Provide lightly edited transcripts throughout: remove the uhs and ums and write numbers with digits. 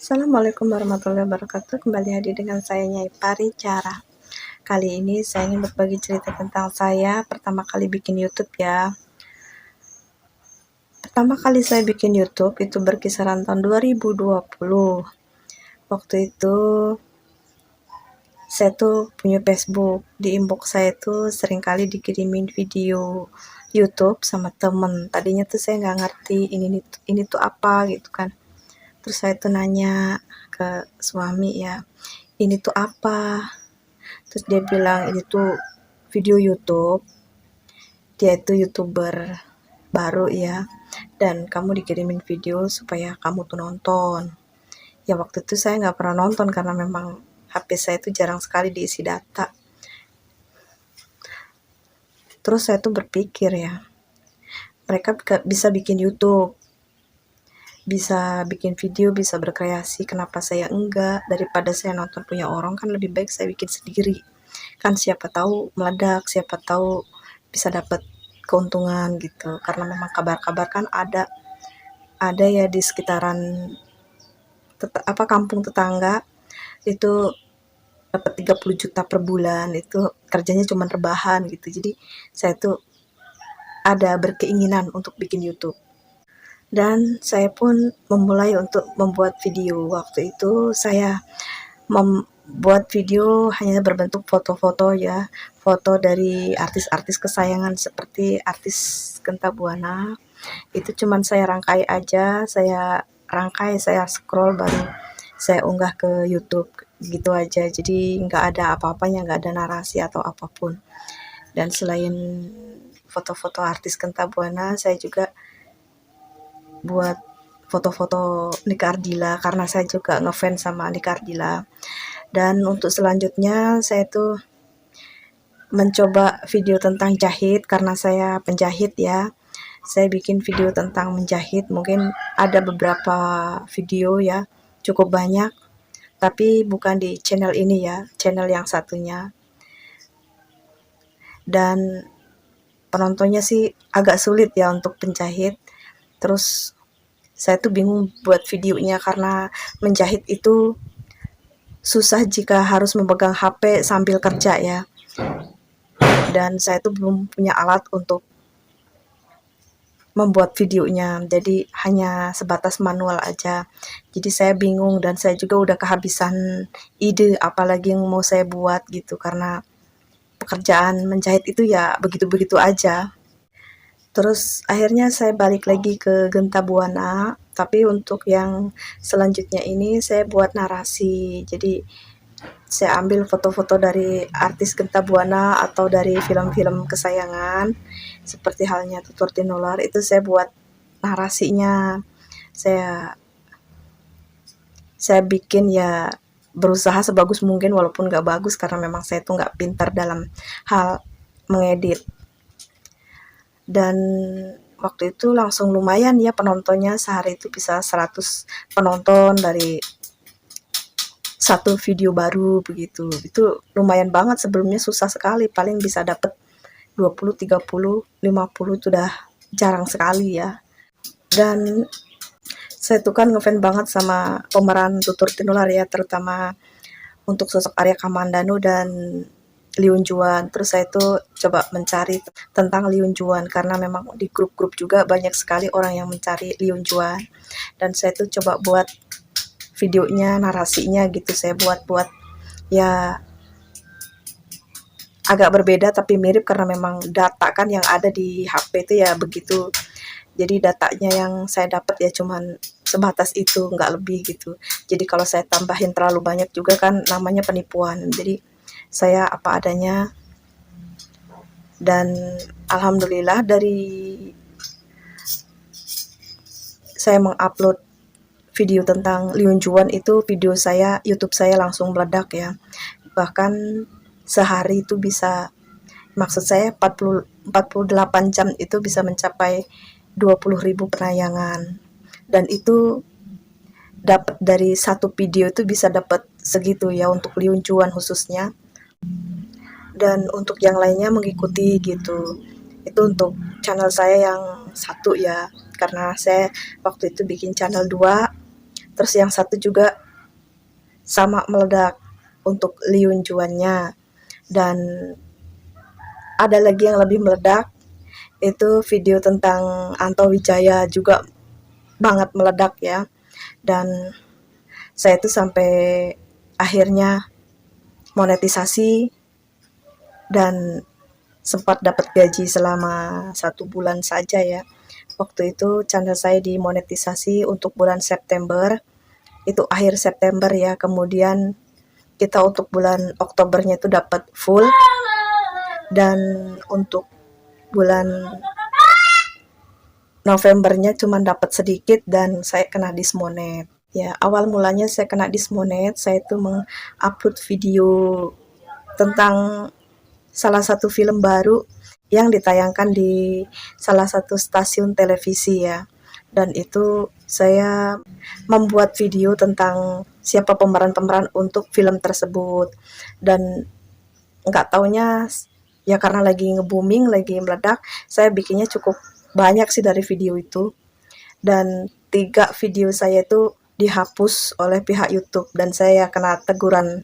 Assalamualaikum warahmatullahi wabarakatuh. Kembali hadir dengan saya Nyai Paricara. Kali ini saya ingin berbagi cerita tentang saya pertama kali bikin YouTube ya. Pertama kali saya bikin YouTube itu berkisaran tahun 2020. Waktu itu saya tuh punya Facebook. Di inbox saya tuh seringkali dikirimin video YouTube sama temen. Tadinya tuh saya nggak ngerti ini tuh apa gitu kan. Terus saya tuh nanya ke suami ya, ini tuh apa? Terus dia bilang ini tuh video YouTube, dia itu YouTuber baru ya, dan kamu dikirimin video supaya kamu tuh nonton. Ya waktu itu saya nggak pernah nonton karena memang HP saya itu jarang sekali diisi data. Terus saya tuh berpikir ya, mereka bisa bikin YouTube, bisa bikin video, bisa berkreasi, kenapa saya enggak? Daripada saya nonton punya orang kan lebih baik saya bikin sendiri. Kan siapa tahu meledak, siapa tahu bisa dapat keuntungan gitu. Karena memang kabar-kabar kan ada ya di sekitaran kampung tetangga itu dapat 30 juta per bulan, itu kerjanya cuma rebahan gitu. Jadi saya tuh ada berkeinginan untuk bikin YouTube. Dan saya pun memulai untuk membuat video. Waktu itu saya membuat video hanya berbentuk foto-foto ya, foto dari artis-artis kesayangan seperti artis Genta Buana. Itu cuman saya rangkai aja, saya scroll baru saya unggah ke YouTube gitu aja. Jadi nggak ada apa-apanya, nggak ada narasi atau apapun. Dan selain foto-foto artis Genta Buana, saya juga buat foto-foto Nika Ardila karena saya juga ngefans sama Nika Ardila. Dan untuk selanjutnya saya tuh mencoba video tentang jahit karena saya penjahit ya. Saya bikin video tentang menjahit, mungkin ada beberapa video ya, cukup banyak. Tapi bukan di channel ini ya, channel yang satunya. Dan penontonnya sih agak sulit ya untuk penjahit. Terus saya tuh bingung buat videonya karena menjahit itu susah jika harus memegang HP sambil kerja ya. Dan saya tuh belum punya alat untuk membuat videonya, jadi hanya sebatas manual aja. Jadi saya bingung dan saya juga udah kehabisan ide apalagi yang mau saya buat gitu karena pekerjaan menjahit itu ya begitu-begitu aja. Terus akhirnya saya balik lagi ke Genta Buana, tapi untuk yang selanjutnya ini saya buat narasi. Jadi saya ambil foto-foto dari artis Genta Buana atau dari film-film kesayangan seperti halnya Tutur Tinular, itu saya buat narasinya. Saya bikin ya berusaha sebagus mungkin walaupun nggak bagus karena memang saya tuh nggak pintar dalam hal mengedit. Dan waktu itu langsung lumayan ya penontonnya, sehari itu bisa 100 penonton dari satu video baru begitu. Itu lumayan banget, sebelumnya susah sekali, paling bisa dapat 20, 30, 50 itu udah jarang sekali ya. Dan saya tuh kan ngefans banget sama pemeran Tutur Tinular ya, terutama untuk sosok Arya Kamandanu dan Liun Juan. Terus saya tuh coba mencari tentang Liun Juan karena memang di grup-grup juga banyak sekali orang yang mencari Liun Juan. Dan saya tuh coba buat videonya, narasinya gitu. Saya buat ya agak berbeda tapi mirip karena memang data kan yang ada di HP itu ya begitu. Jadi datanya yang saya dapat ya cuman sebatas itu, nggak lebih gitu. Jadi kalau saya tambahin terlalu banyak juga kan namanya penipuan. Jadi saya apa adanya. Dan alhamdulillah dari saya mengupload video tentang Liun Juan itu video saya, YouTube saya langsung meledak ya. Bahkan sehari itu bisa, maksud saya 48 jam itu bisa mencapai 20.000 penayangan. Dan itu dapat dari satu video itu bisa dapat segitu ya untuk Liun Juan khususnya. Dan untuk yang lainnya mengikuti gitu. Itu untuk channel saya yang satu ya, karena saya waktu itu bikin channel 2 Terus yang satu juga sama meledak untuk Liun Juannya. Dan ada lagi yang lebih meledak, itu video tentang Anto Wijaya juga banget meledak ya. Dan saya tuh sampai akhirnya monetisasi dan sempat dapat gaji selama 1 bulan saja ya. Waktu itu channel saya dimonetisasi untuk bulan September, itu akhir September ya. Kemudian kita untuk bulan Oktobernya itu dapat full, dan untuk bulan Novembernya cuma dapat sedikit dan saya kena dismonet. Ya, awal mulanya saya kena dismonet, saya itu mengupload video tentang salah satu film baru yang ditayangkan di salah satu stasiun televisi ya. Dan itu saya membuat video tentang siapa pemeran-pemeran untuk film tersebut. Dan nggak taunya ya karena lagi nge-booming, lagi meledak, saya bikinnya cukup banyak sih dari video itu. Dan 3 video saya itu dihapus oleh pihak YouTube dan saya kena teguran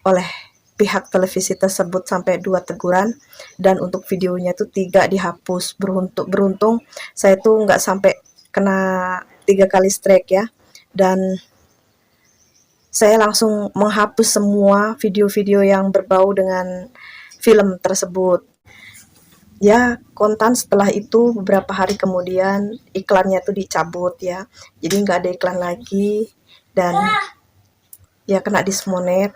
oleh pihak televisi tersebut sampai 2 teguran, dan untuk videonya itu 3 dihapus. Beruntung saya tuh nggak sampai kena 3 kali strike ya, dan saya langsung menghapus semua video-video yang berbau dengan film tersebut. Ya, kontan setelah itu beberapa hari kemudian iklannya tuh dicabut ya. Jadi nggak ada iklan lagi dan ya kena dismonet.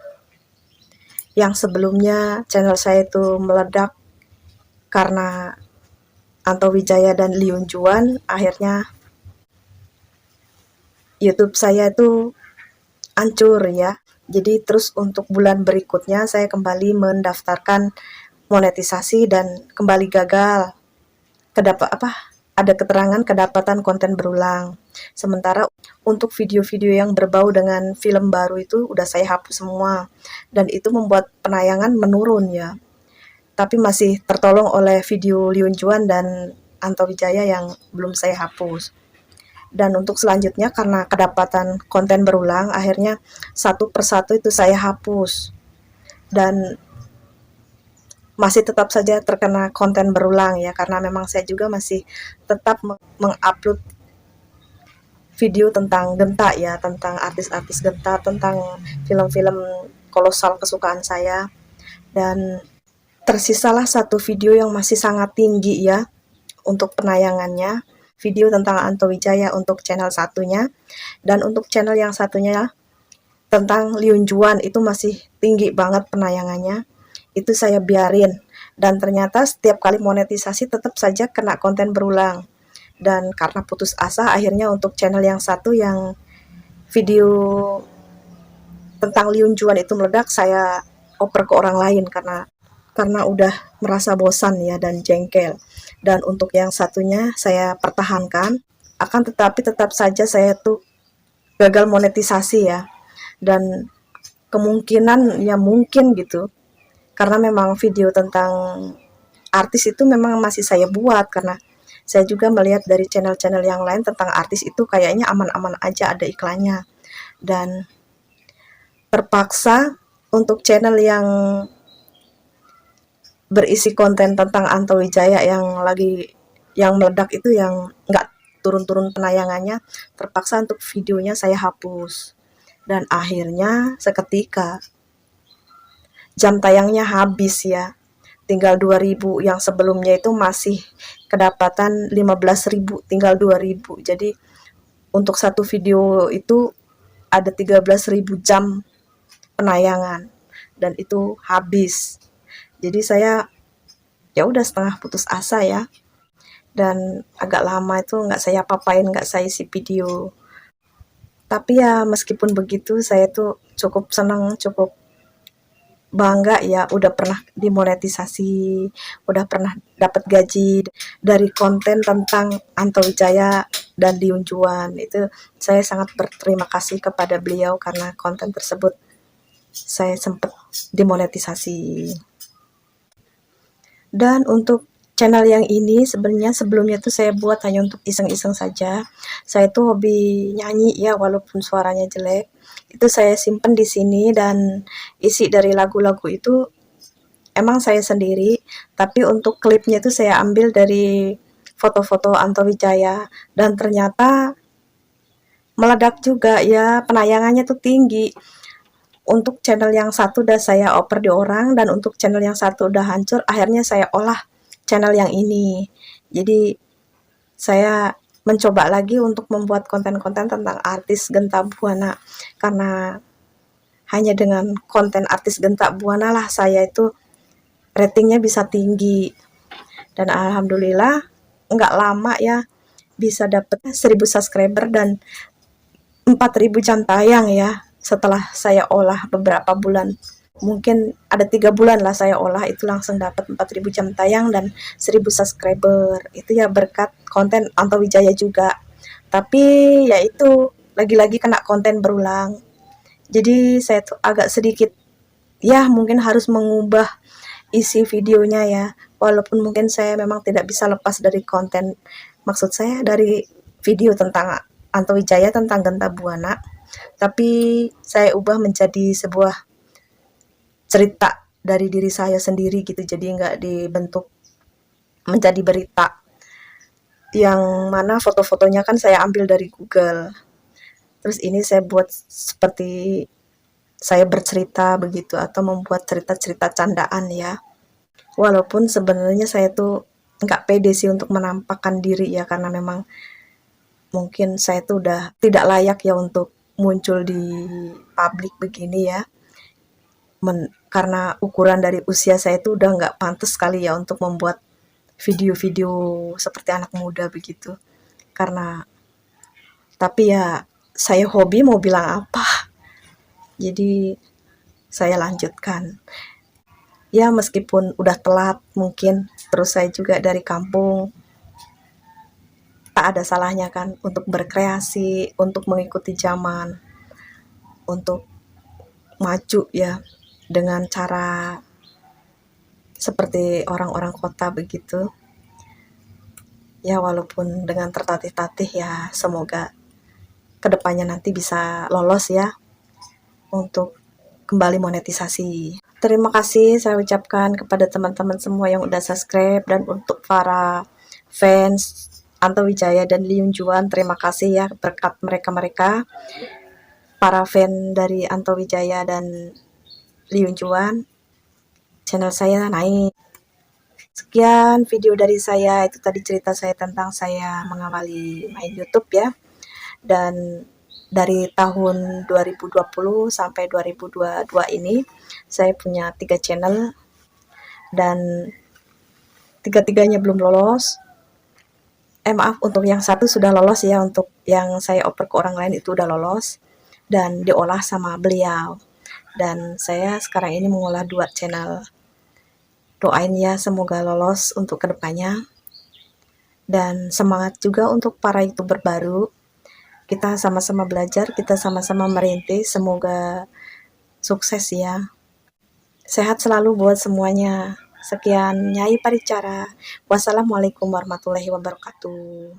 Yang sebelumnya channel saya itu meledak karena Anto Wijaya dan Liun Juan, akhirnya YouTube saya itu hancur ya. Jadi terus untuk bulan berikutnya saya kembali mendaftarkan monetisasi dan kembali gagal. Ada keterangan kedapatan konten berulang. Sementara untuk video-video yang berbau dengan film baru itu udah saya hapus semua. Dan itu membuat penayangan menurun ya. Tapi masih tertolong oleh video Liun Juan dan Anto Wijaya yang belum saya hapus. Dan untuk selanjutnya karena kedapatan konten berulang, akhirnya satu persatu itu saya hapus. Dan masih tetap saja terkena konten berulang ya, karena memang saya juga masih tetap mengupload video tentang Genta ya, tentang artis-artis Genta, tentang film-film kolosal kesukaan saya. Dan tersisalah satu video yang masih sangat tinggi ya untuk penayangannya, video tentang Anto Wijaya untuk channel satunya, dan untuk channel yang satunya tentang Liun Juan itu masih tinggi banget penayangannya. Itu saya biarin, dan ternyata setiap kali monetisasi tetap saja kena konten berulang. Dan karena putus asa, akhirnya untuk channel yang satu yang video tentang Liun Juan itu meledak, saya oper ke orang lain karena udah merasa bosan ya dan jengkel. Dan untuk yang satunya saya pertahankan, akan tetapi tetap saja saya tuh gagal monetisasi ya. Dan kemungkinan ya mungkin gitu, karena memang video tentang artis itu memang masih saya buat, karena saya juga melihat dari channel-channel yang lain tentang artis itu kayaknya aman-aman aja ada iklannya. Dan terpaksa untuk channel yang berisi konten tentang Anto Wijaya yang meledak itu, yang nggak turun-turun penayangannya, terpaksa untuk videonya saya hapus. Dan akhirnya seketika jam tayangnya habis ya, tinggal 2.000, yang sebelumnya itu masih kedapatan 15.000, tinggal 2.000. Jadi untuk satu video itu ada 13.000 jam penayangan dan itu habis. Jadi saya ya udah setengah putus asa ya, dan agak lama itu nggak saya apa-apain, nggak saya isi video. Tapi ya meskipun begitu saya tuh cukup senang, cukup bangga ya, udah pernah dimonetisasi, udah pernah dapat gaji dari konten tentang Anto Wijaya dan Liun Juan. Itu saya sangat berterima kasih kepada beliau karena konten tersebut saya sempat dimonetisasi. Dan untuk channel yang ini sebenarnya sebelumnya tuh saya buat hanya untuk iseng-iseng saja. Saya tuh hobi nyanyi ya, walaupun suaranya jelek. Itu saya simpen di sini dan isi dari lagu-lagu itu emang saya sendiri, tapi untuk klipnya itu saya ambil dari foto-foto Anto Wijaya dan ternyata meledak juga ya, penayangannya tuh tinggi. Untuk channel yang satu udah saya oper di orang dan untuk channel yang satu udah hancur, akhirnya saya olah channel yang ini. Jadi saya mencoba lagi untuk membuat konten-konten tentang artis Genta Buana karena hanya dengan konten artis Genta Buana lah saya itu ratingnya bisa tinggi dan alhamdulillah nggak lama ya bisa dapet 1000 subscriber dan 4000 jam tayang ya setelah saya olah beberapa bulan, mungkin ada 3 bulan lah saya olah itu langsung dapat 4000 jam tayang dan 1000 subscriber. Itu ya berkat konten Anto Wijaya juga, tapi ya itu lagi-lagi kena konten berulang, jadi saya tuh agak sedikit ya mungkin harus mengubah isi videonya ya, walaupun mungkin saya memang tidak bisa lepas dari konten, maksud saya dari video tentang Anto Wijaya tentang Genta Buana, tapi saya ubah menjadi sebuah cerita dari diri saya sendiri gitu, jadi nggak dibentuk menjadi berita yang mana foto-fotonya kan saya ambil dari Google, terus ini saya buat seperti saya bercerita begitu atau membuat cerita-cerita candaan ya. Walaupun sebenarnya saya tuh nggak pede sih untuk menampakkan diri ya, karena memang mungkin saya tuh udah tidak layak ya untuk muncul di publik begini ya. Karena ukuran dari usia saya tuh udah nggak pantas sekali ya untuk membuat video-video seperti anak muda begitu. Karena tapi ya saya hobi mau bilang apa. Jadi saya lanjutkan. Ya meskipun udah telat mungkin, terus saya juga dari kampung, tak ada salahnya kan untuk berkreasi, untuk mengikuti zaman, untuk maju ya dengan cara seperti orang-orang kota begitu. Ya walaupun dengan tertatih-tatih ya, semoga kedepannya nanti bisa lolos ya untuk kembali monetisasi. Terima kasih saya ucapkan kepada teman-teman semua yang udah subscribe, dan untuk para fans Anto Wijaya dan Lee Yoon Juan, terima kasih ya, berkat mereka-mereka para fan dari Anto Wijaya dan Lee Yoon Juan channel saya naik. Sekian video dari saya, itu tadi cerita saya tentang saya mengawali main YouTube ya, dan dari tahun 2020 sampai 2022 ini saya punya 3 channel dan tiga-tiganya belum lolos. Maaf, untuk yang satu sudah lolos ya, untuk yang saya oper ke orang lain itu udah lolos dan diolah sama beliau. Dan saya sekarang ini mengolah 2 channel. Doain ya semoga lolos untuk kedepannya. Dan semangat juga untuk para YouTuber baru. Kita sama-sama belajar, kita sama-sama merintis, semoga sukses ya. Sehat selalu buat semuanya. Sekian, Nyai Paricara. Wassalamualaikum warahmatullahi wabarakatuh.